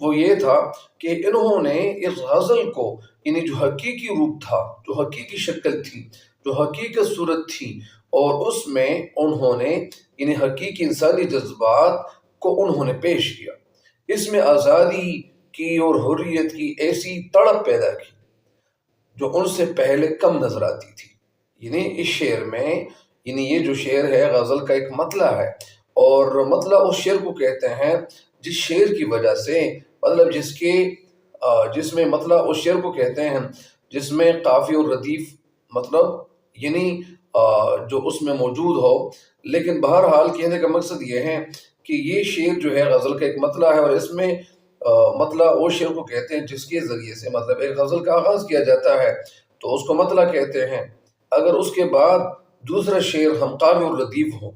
وہ یہ تھا کہ انہوں نے اس غزل کو یعنی جو حقیقی روپ تھا، جو حقیقی شکل تھی، جو حقیقت صورت تھی، اور اس میں انہوں نے یعنی حقیقی انسانی جذبات کو انہوں نے پیش کیا۔ اس میں آزادی کی اور حریت کی ایسی تڑپ پیدا کی جو ان سے پہلے کم نظر آتی تھی۔ یعنی اس شعر میں یعنی یہ جو شعر ہے غزل کا ایک مطلع ہے، اور مطلع اس شعر کو کہتے ہیں جس شعر کی وجہ سے مطلب جس میں مطلع اس شعر کو کہتے ہیں جس میں قافی اور ردیف مطلب یعنی جو اس میں موجود ہو۔ لیکن بہرحال کہنے کا مقصد یہ ہے کہ یہ شعر جو ہے غزل کا ایک مطلع ہے، اور اس میں مطلع وہ شعر کو کہتے ہیں جس کے ذریعے سے مطلب ایک غزل کا آغاز کیا جاتا ہے تو اس کو مطلع کہتے ہیں۔ اگر اس کے بعد دوسرا شعر ہم قافی اور ردیف ہو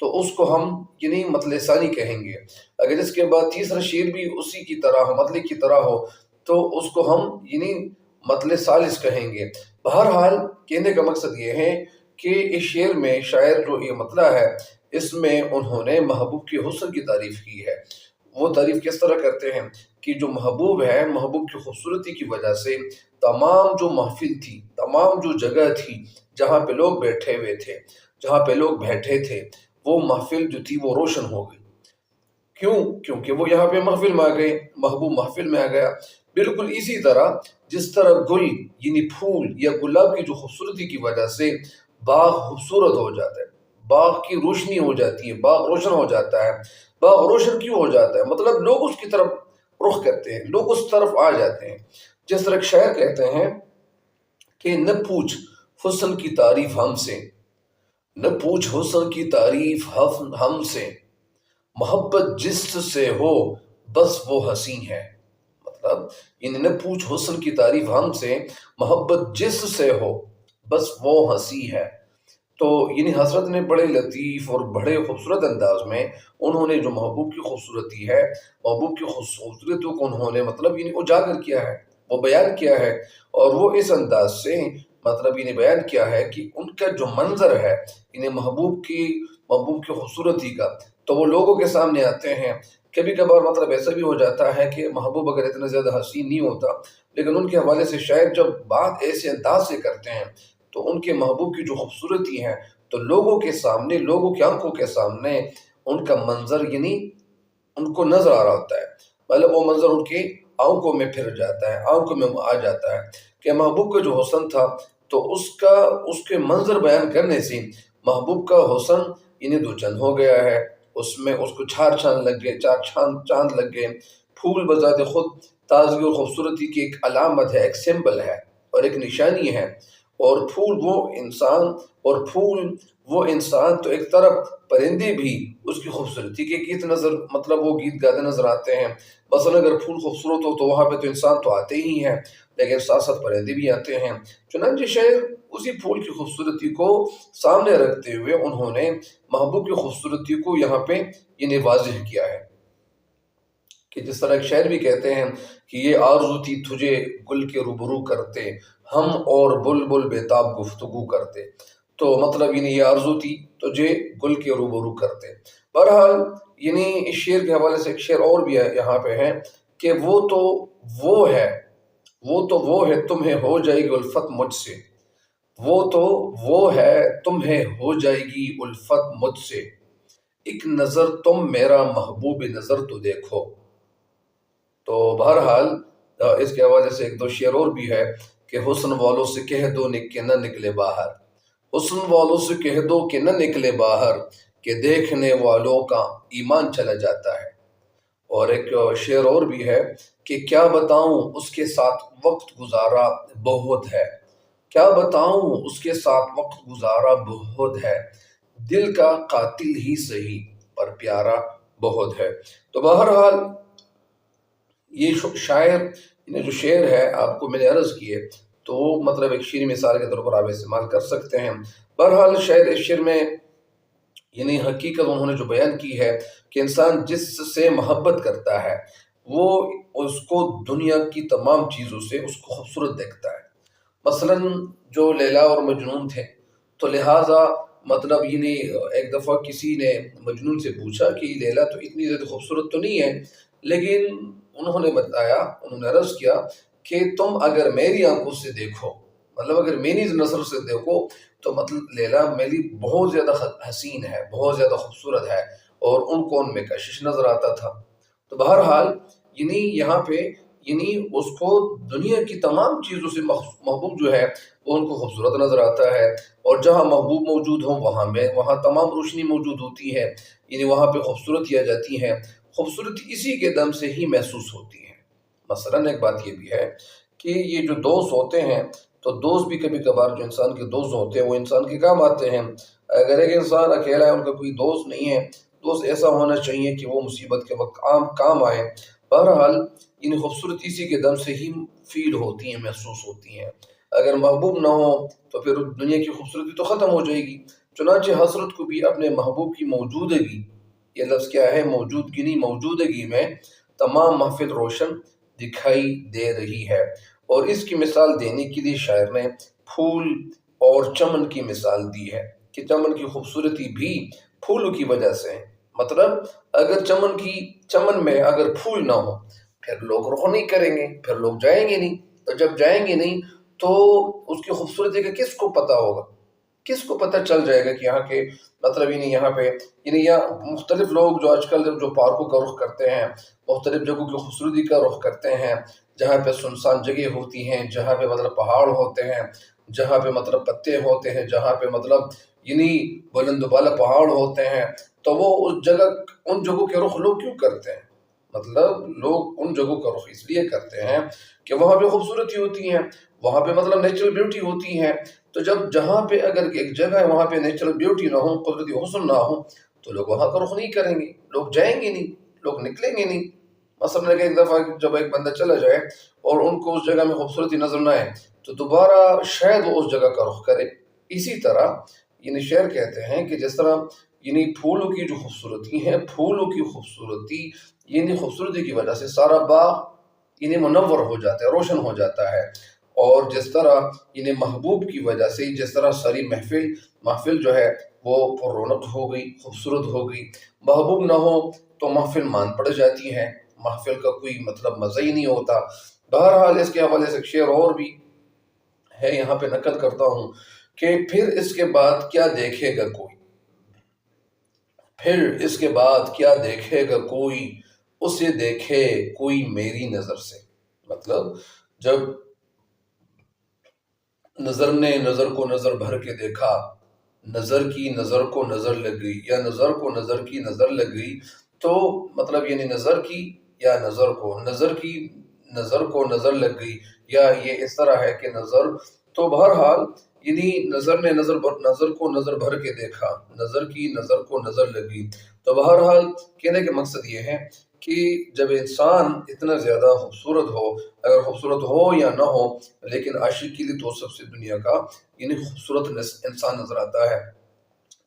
تو اس کو ہم یعنی مطلع ثانی کہیں گے۔ اگر اس کے بعد تیسرا شعر بھی اسی کی طرح ہو، مطلع کی طرح ہو، تو اس کو ہم یعنی مطلع ثالث کہیں گے۔ بہرحال کہنے کا مقصد یہ ہے کہ اس شعر میں شاعر جو یہ مطلع ہے اس میں انہوں نے محبوب کے حسن کی تعریف کی ہے۔ وہ تعریف کس طرح کرتے ہیں کہ جو محبوب ہے، محبوب کی خوبصورتی کی وجہ سے تمام جو محفل تھی، تمام جو جگہ تھی جہاں پہ لوگ بیٹھے ہوئے تھے، جہاں پہ لوگ بیٹھے تھے، وہ محفل جو تھی وہ روشن ہو گئی۔ کیوں؟ کیونکہ وہ یہاں پہ محفل میں آ گئے، محبوب محفل میں آ گیا۔ بالکل اسی طرح جس طرح گل یعنی پھول یا گلاب کی جو خوبصورتی کی وجہ سے باغ خوبصورت ہو جاتا ہے، باغ کی روشنی ہو جاتی ہے، باغ روشن ہو جاتا ہے۔ باغ روشن کیوں ہو جاتا ہے؟ مطلب لوگ اس کی طرف رخ کرتے ہیں، لوگ اس طرف آ جاتے ہیں۔ جس طرح شاعر کہتے ہیں کہ نہ پوچھ حسن کی تعریف ہم سے، نہ پوچھ حسن کی تعریف ہم سے، محبت جس سے ہو بس وہ حسین ہے۔ مطلب یعنی نہ پوچھ حسن کی تعریف ہم سے، محبت جس سے ہو بس وہ ہنسی ہے۔ تو یعنی حضرت نے بڑے لطیف اور بڑے خوبصورت انداز میں انہوں نے جو محبوب کی خوبصورتی ہے، محبوب کی خوبصورتی کو انہوں نے مطلب یعنی اجاگر کیا ہے، وہ بیان کیا ہے، اور وہ اس انداز سے مطلب یعنی بیان کیا ہے کہ ان کا جو منظر ہے یعنی محبوب کی خوبصورتی کا، تو وہ لوگوں کے سامنے آتے ہیں۔ کبھی کبھار مطلب ایسا بھی ہو جاتا ہے کہ محبوب اگر اتنا زیادہ حسین نہیں ہوتا، لیکن ان کے حوالے سے شاید جب بات ایسے انداز سے کرتے ہیں تو ان کے محبوب کی جو خوبصورتی ہے تو لوگوں کے سامنے، لوگوں کی آنکھوں کے سامنے ان کا منظر یعنی ان کو نظر آ رہا ہوتا ہے، مطلب وہ منظر ان کی آنکھوں میں پھر جاتا ہے، آنکھوں میں آ جاتا ہے کہ محبوب کا جو حسن تھا تو اس کے منظر بیان کرنے سے محبوب کا حسن یعنی دو چند ہو گیا ہے۔ اس میں اس کو چار چاند لگ گئے۔ پھول بذات خود تازگی اور خوبصورتی کی ایک علامت ہے، ایک سمبل ہے اور ایک نشانی ہے، اور پھول وہ انسان تو ایک طرف پرندے بھی اس کی خوبصورتی کے گیت مطلب وہ گیت گاتے نظر آتے ہیں۔ مثلا اگر پھول خوبصورت ہو تو وہاں پہ تو انسان تو آتے ہی ہیں، لیکن ساتھ ساتھ پرندے بھی آتے ہیں۔ چنانچہ شاعر اسی پھول کی خوبصورتی کو سامنے رکھتے ہوئے انہوں نے محبوب کی خوبصورتی کو یہاں پہ یعنی واضح کیا ہے کہ جس طرح ایک شاعر بھی کہتے ہیں کہ یہ آرزو تھی تجھے گل کے روبرو کرتے، ہم اور بلبل بےتاب گفتگو کرتے۔ تو مطلب یعنی یہ آرزو تھی تجھے گل کے روبرو کرتے۔ بہرحال یعنی اس شعر کے حوالے سے ایک شعر اور بھی یہاں پہ ہے کہ وہ تو وہ ہے تمہیں ہو جائے گی الفت مجھ سے، وہ تو وہ ہے تمہیں ہو جائے گی الفت مجھ سے، ایک نظر تم میرا محبوب نظر تو دیکھو۔ تو بہرحال اس کے حوالے سے ایک دو شعر اور بھی ہے کہ حسن والوں سے کہہ دو کہ نہ نکلے باہر، حسن والوں سے کہہ دو کہ نہ نکلے باہر، کہ دیکھنے والوں کا ایمان چلا جاتا ہے۔ اور ایک شعر اور بھی ہے کہ کیا بتاؤں اس کے ساتھ وقت گزارا بہت ہے، کیا بتاؤں اس کے ساتھ وقت گزارا بہت ہے، دل کا قاتل ہی سہی پر پیارا بہت ہے۔ تو بہرحال یہ شاعر جو شعر ہے آپ کو میں نے عرض کیے تو وہ مطلب ایک شعری مثال کے طور پر آپ استعمال کر سکتے ہیں۔ بہرحال شاعر اس شعر میں یعنی حقیقت انہوں نے جو بیان کی ہے کہ انسان جس سے محبت کرتا ہے وہ اس کو دنیا کی تمام چیزوں سے اس کو خوبصورت دیکھتا ہے۔ مثلا جو لیلا اور مجنون تھے تو لہٰذا مطلب یعنی ایک دفعہ کسی نے مجنون سے پوچھا کہ لیلا تو اتنی زیادہ خوبصورت تو نہیں ہے، لیکن انہوں نے بتایا، انہوں نے عرض کیا کہ تم اگر میری آنکھوں سے دیکھو، مطلب اگر میری نظر سے دیکھو تو مطلب لیلا میری بہت زیادہ حسین ہے، بہت زیادہ خوبصورت ہے، اور ان کو ان میں کشش نظر آتا تھا۔ تو بہرحال یعنی یہاں پہ یعنی اس کو دنیا کی تمام چیزوں سے محبوب جو ہے وہ ان کو خوبصورت نظر آتا ہے، اور جہاں محبوب موجود ہوں وہاں تمام روشنی موجود ہوتی ہے، یعنی وہاں پہ خوبصورتی آ جاتی ہے، خوبصورتی اسی کے دم سے ہی محسوس ہوتی ہے۔ مثلاً ایک بات یہ بھی ہے کہ یہ جو دوست ہوتے ہیں تو دوست بھی کبھی کبھار جو انسان کے دوست ہوتے ہیں وہ انسان کے کام آتے ہیں۔ اگر ایک انسان اکیلا ہے، ان کا کوئی دوست نہیں ہے، دوست ایسا ہونا چاہیے کہ وہ مصیبت کے وقت کام آئے۔ بہرحال ان خوبصورتی اسی کے دم سے ہی فیل ہوتی ہیں، محسوس ہوتی ہیں۔ اگر محبوب نہ ہو تو پھر دنیا کی خوبصورتی تو ختم ہو جائے گی۔ چنانچہ حضرت کو بھی اپنے محبوب کی موجودگی، یہ لفظ کیا ہے، موجودگی نہیں، موجودگی میں تمام محفل روشن دکھائی دے رہی ہے، اور اس کی مثال دینے کے لیے شاعر نے پھول اور چمن کی مثال دی ہے کہ چمن کی خوبصورتی بھی پھولوں کی وجہ سے ہے۔ مطلب اگر چمن میں اگر پھول نہ ہو پھر لوگ رخ نہیں کریں گے، پھر لوگ جائیں گے نہیں، تو جب جائیں گے نہیں تو اس کی خوبصورتی کا کس کو پتہ ہوگا، کس کو پتہ چل جائے گا کہ یہاں کے مطلب یہاں پہ مختلف لوگ جو آج کل جو پارکوں کا رخ کرتے ہیں، مختلف جگہوں کی خوبصورتی کا رخ کرتے ہیں، جہاں پہ سنسان جگہ ہوتی ہیں، جہاں پہ مطلب پہاڑ ہوتے ہیں، جہاں پہ مطلب پتے ہوتے ہیں، جہاں پہ مطلب بلند و بالا پہاڑ ہوتے ہیں، تو وہ ان جگہوں کے رخ لوگ کیوں کرتے ہیں؟ مطلب لوگ ان جگہوں کا رخ اس لیے کرتے ہیں کہ وہاں پہ خوبصورتی ہوتی ہے، وہاں پہ مطلب نیچرل بیوٹی ہوتی ہے۔ تو جہاں پہ اگر ایک جگہ ہے وہاں پہ نیچرل بیوٹی نہ ہو، قدرتی حسن نہ ہو، تو لوگ وہاں کا رخ نہیں کریں گے، لوگ جائیں گے نہیں، لوگ نکلیں گے نہیں۔ مثلاً ایک دفعہ جب ایک بندہ چلا جائے اور ان کو اس جگہ میں خوبصورتی نظر نہ آئے تو دوبارہ شاید وہ اس جگہ کا رخ کرے۔ اسی طرح شعر کہتے ہیں کہ جس طرح پھولوں کی جو خوبصورتی ہے، پھولوں کی خوبصورتی کی وجہ سے سارا باغ منور ہو جاتا ہے، روشن ہو جاتا ہے، اور جس طرح محبوب کی وجہ سے جس طرح ساری محفل جو ہے وہ پر رونق ہو گئی، خوبصورت ہو گئی۔ محبوب نہ ہو تو محفل مان پڑ جاتی ہے، محفل کا کوئی مطلب مزہ ہی نہیں ہوتا۔ بہرحال اس کے حوالے سے ایک شعر اور بھی ہے، یہاں پہ نقل کرتا ہوں کہ پھر اس کے بعد کیا دیکھے گا کوئی، پھر اس کے بعد کیا دیکھے گا کوئی، اسے دیکھے کوئی میری نظر سے۔ مطلب جب نظر نے نظر کو نظر بھر کے دیکھا، نظر کی نظر کو نظر لگ گئی، یا نظر کو نظر کی نظر لگ گئی، تو مطلب نظر کی یا نظر کو نظر لگ گئی، یا یہ اس طرح ہے کہ نظر، تو بہرحال نظر نے نظر کو نظر بھر کے دیکھا، نظر کی نظر کو نظر لگ گئی۔ تو بہرحال کہنے کا مقصد یہ ہے کہ جب انسان اتنا زیادہ خوبصورت ہو، اگر خوبصورت ہو یا نہ ہو، لیکن عاشق کے لیے تو سب سے دنیا کا خوبصورت انسان نظر آتا ہے۔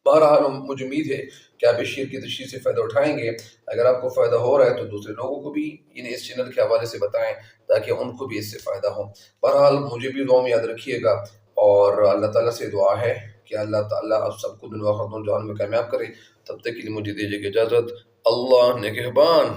بہرحال مجھے امید ہے کہ آپ اس شعر کی تشریح سے فائدہ اٹھائیں گے۔ اگر آپ کو فائدہ ہو رہا ہے تو دوسرے لوگوں کو بھی اس چینل کے حوالے سے بتائیں تاکہ ان کو بھی اس سے فائدہ ہو۔ بہرحال مجھے بھی دعا میں یاد رکھیے گا، اور اللہ تعالیٰ سے دعا ہے کہ اللہ تعالیٰ آپ سب کو دنیا و آخرت میں کامیاب کرے۔ تب تک کے لیے مجھے دیجیے اجازت۔ اللہ نگہبان۔